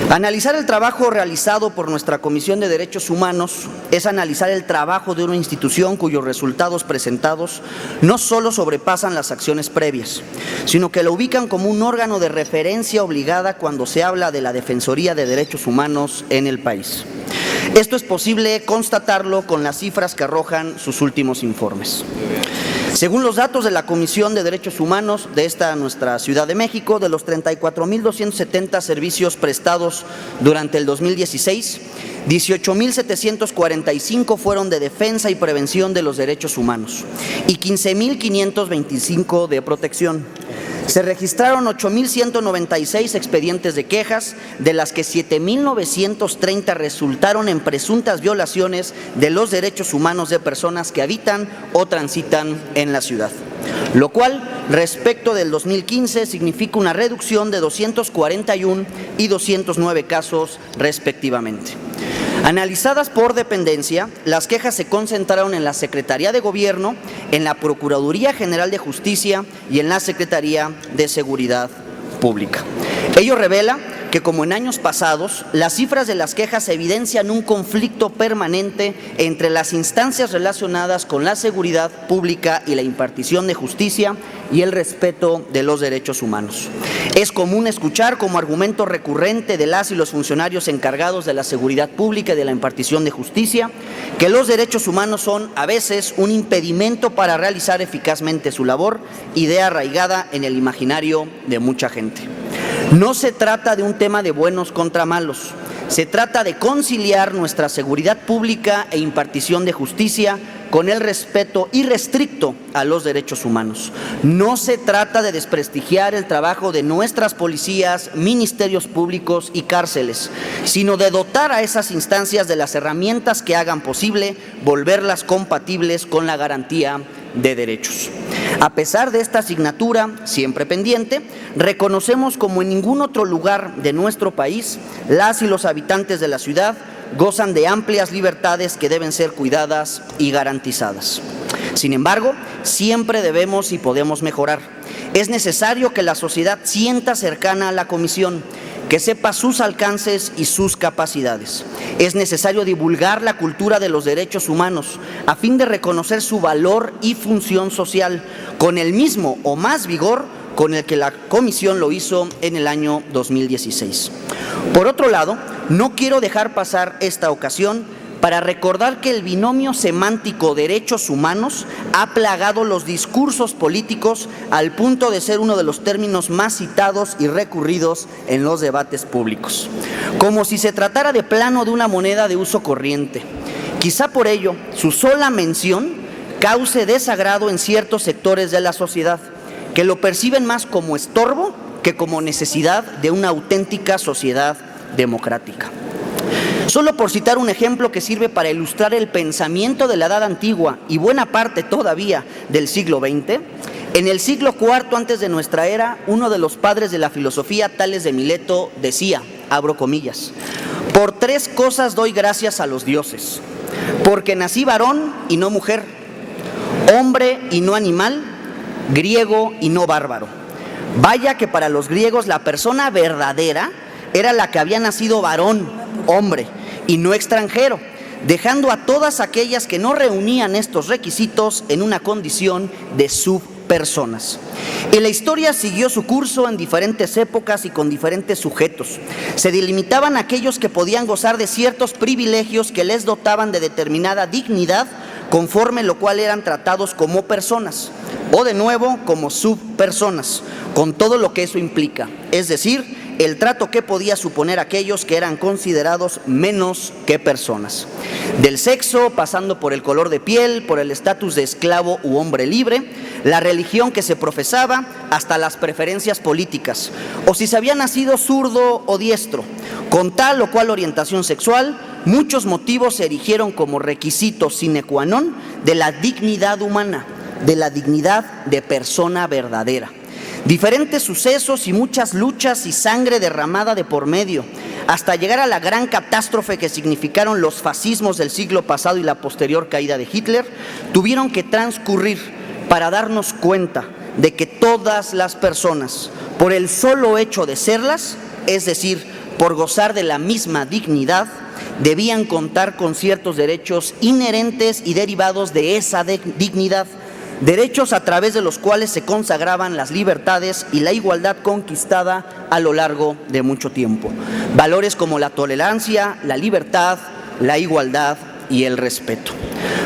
Analizar el trabajo realizado por nuestra Comisión de Derechos Humanos es analizar el trabajo de una institución cuyos resultados presentados no solo sobrepasan las acciones previas, sino que lo ubican como un órgano de referencia obligada cuando se habla de la Defensoría de Derechos Humanos en el país. Esto es posible constatarlo con las cifras que arrojan sus últimos informes. Según los datos de la Comisión de Derechos Humanos de nuestra Ciudad de México, de los 34,270 servicios prestados durante el 2016, 18,745 fueron de defensa y prevención de los derechos humanos y 15,525 de protección. Se registraron 8,196 expedientes de quejas, de las que 7,930 resultaron en presuntas violaciones de los derechos humanos de personas que habitan o transitan en la ciudad, lo cual, respecto del 2015, significa una reducción de 241 y 209 casos respectivamente. Analizadas por dependencia, las quejas se concentraron en la Secretaría de Gobierno, en la Procuraduría General de Justicia y en la Secretaría de Seguridad Pública. Ello revela que, como en años pasados, las cifras de las quejas evidencian un conflicto permanente entre las instancias relacionadas con la seguridad pública y la impartición de justicia y el respeto de los derechos humanos. Es común escuchar como argumento recurrente de las y los funcionarios encargados de la seguridad pública y de la impartición de justicia que los derechos humanos son a veces un impedimento para realizar eficazmente su labor, idea arraigada en el imaginario de mucha gente. No se trata de un tema de buenos contra malos, se trata de conciliar nuestra seguridad pública e impartición de justicia con el respeto irrestricto a los derechos humanos. No se trata de desprestigiar el trabajo de nuestras policías, ministerios públicos y cárceles, sino de dotar a esas instancias de las herramientas que hagan posible volverlas compatibles con la garantía de derechos. A pesar de esta asignatura, siempre pendiente, reconocemos como en ningún otro lugar de nuestro país, las y los habitantes de la ciudad gozan de amplias libertades que deben ser cuidadas y garantizadas. Sin embargo, siempre debemos y podemos mejorar. Es necesario que la sociedad sienta cercana a la Comisión, que sepa sus alcances y sus capacidades. Es necesario divulgar la cultura de los derechos humanos a fin de reconocer su valor y función social con el mismo o más vigor con el que la Comisión lo hizo en el año 2016. Por otro lado, no quiero dejar pasar esta ocasión para recordar que el binomio semántico derechos humanos ha plagado los discursos políticos al punto de ser uno de los términos más citados y recurridos en los debates públicos, como si se tratara de plano de una moneda de uso corriente. Quizá por ello, su sola mención cause desagrado en ciertos sectores de la sociedad, que lo perciben más como estorbo que como necesidad de una auténtica sociedad democrática. Solo por citar un ejemplo que sirve para ilustrar el pensamiento de la Edad Antigua y buena parte todavía del siglo XX, en el siglo IV antes de nuestra era, uno de los padres de la filosofía, Tales de Mileto, decía, abro comillas, por 3 cosas doy gracias a los dioses, porque nací varón y no mujer, hombre y no animal, griego y no bárbaro. Vaya que para los griegos la persona verdadera era la que había nacido varón, hombre, y no extranjero, dejando a todas aquellas que no reunían estos requisitos en una condición de subpersonas. Y la historia siguió su curso en diferentes épocas y con diferentes sujetos. Se delimitaban aquellos que podían gozar de ciertos privilegios que les dotaban de determinada dignidad, conforme lo cual eran tratados como personas, o de nuevo como subpersonas, con todo lo que eso implica, es decir, el trato que podía suponer aquellos que eran considerados menos que personas. Del sexo, pasando por el color de piel, por el estatus de esclavo u hombre libre, la religión que se profesaba, hasta las preferencias políticas, o si se había nacido zurdo o diestro. Con tal o cual orientación sexual, muchos motivos se erigieron como requisito sine qua non de la dignidad humana, de la dignidad de persona verdadera. Diferentes sucesos y muchas luchas y sangre derramada de por medio, hasta llegar a la gran catástrofe que significaron los fascismos del siglo pasado y la posterior caída de Hitler, tuvieron que transcurrir para darnos cuenta de que todas las personas, por el solo hecho de serlas, es decir, por gozar de la misma dignidad, debían contar con ciertos derechos inherentes y derivados de esa dignidad, derechos a través de los cuales se consagraban las libertades y la igualdad conquistada a lo largo de mucho tiempo. Valores como la tolerancia, la libertad, la igualdad y el respeto.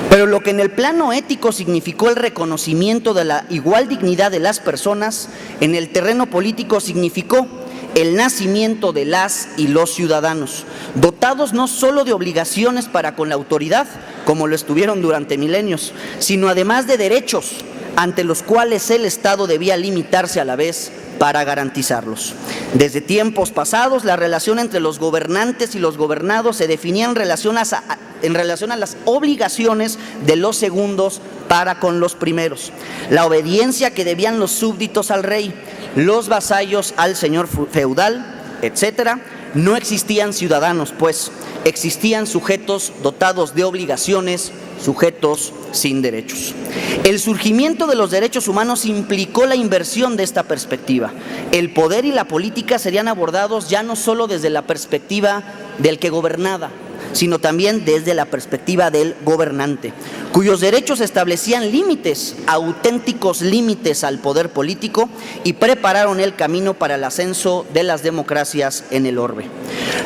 Pero lo que en el plano ético significó el reconocimiento de la igual dignidad de las personas, en el terreno político significó el nacimiento de las y los ciudadanos, dotados no solo de obligaciones para con la autoridad, como lo estuvieron durante milenios, sino además de derechos ante los cuales el Estado debía limitarse a la vez para garantizarlos. Desde tiempos pasados, la relación entre los gobernantes y los gobernados se definía en relación a las obligaciones de los segundos para con los primeros, la obediencia que debían los súbditos al rey, los vasallos al señor feudal, etcétera. No existían ciudadanos, pues, existían sujetos dotados de obligaciones, sujetos sin derechos. El surgimiento de los derechos humanos implicó la inversión de esta perspectiva. El poder y la política serían abordados ya no solo desde la perspectiva del que gobernaba, sino también desde la perspectiva del gobernante, cuyos derechos establecían límites, auténticos límites al poder político y prepararon el camino para el ascenso de las democracias en el orbe.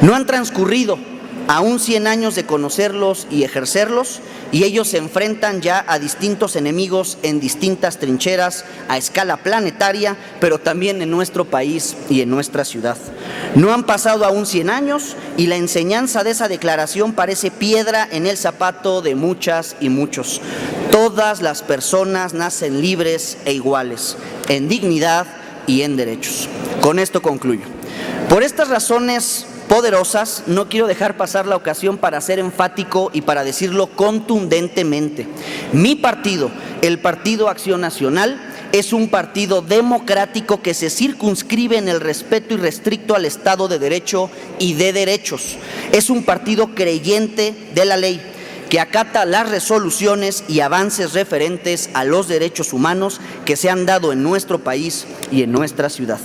No han transcurrido aún 100 años de conocerlos y ejercerlos, y ellos se enfrentan ya a distintos enemigos en distintas trincheras a escala planetaria, pero también en nuestro país y en nuestra ciudad. No han pasado aún 100 años y la enseñanza de esa declaración parece piedra en el zapato de muchas y muchos. Todas las personas nacen libres e iguales, en dignidad y en derechos. Con esto concluyo. Por estas razones poderosas, no quiero dejar pasar la ocasión para ser enfático y para decirlo contundentemente. Mi partido, el Partido Acción Nacional, es un partido democrático que se circunscribe en el respeto irrestricto al Estado de Derecho y de derechos. Es un partido creyente de la ley, que acata las resoluciones y avances referentes a los derechos humanos que se han dado en nuestro país y en nuestra ciudad.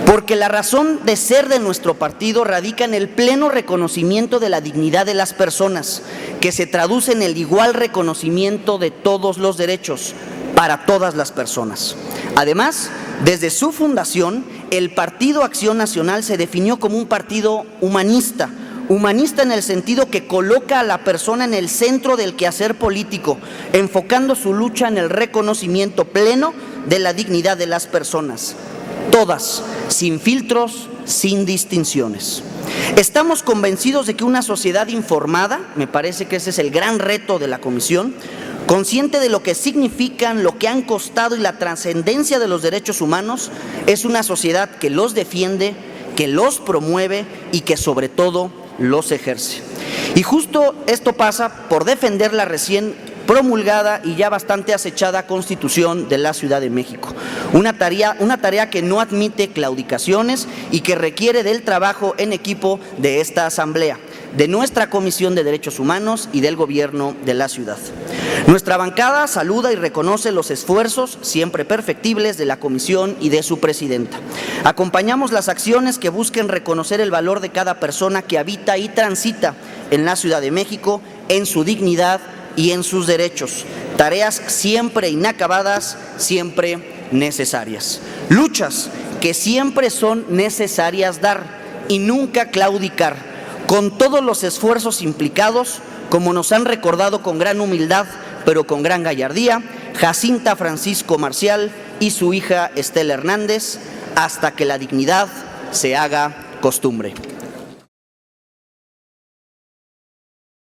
Porque la razón de ser de nuestro partido radica en el pleno reconocimiento de la dignidad de las personas, que se traduce en el igual reconocimiento de todos los derechos para todas las personas. Además, desde su fundación, el Partido Acción Nacional se definió como un partido humanista, humanista en el sentido que coloca a la persona en el centro del quehacer político, enfocando su lucha en el reconocimiento pleno de la dignidad de las personas, todas, sin filtros, sin distinciones. Estamos convencidos de que una sociedad informada, me parece que ese es el gran reto de la Comisión, consciente de lo que significan, lo que han costado y la trascendencia de los derechos humanos, es una sociedad que los defiende, que los promueve y que sobre todo los ejerce. Y justo esto pasa por defender la recién promulgada y ya bastante acechada Constitución de la Ciudad de México. Una tarea que no admite claudicaciones y que requiere del trabajo en equipo de esta Asamblea, de nuestra Comisión de Derechos Humanos y del Gobierno de la ciudad. Nuestra bancada saluda y reconoce los esfuerzos, siempre perfectibles, de la Comisión y de su presidenta. Acompañamos las acciones que busquen reconocer el valor de cada persona que habita y transita en la Ciudad de México, en su dignidad y en sus derechos. Tareas siempre inacabadas, siempre necesarias. Luchas que siempre son necesarias dar y nunca claudicar, con todos los esfuerzos implicados, como nos han recordado con gran humildad, pero con gran gallardía, Jacinta Francisco Marcial y su hija Estela Hernández, hasta que la dignidad se haga costumbre.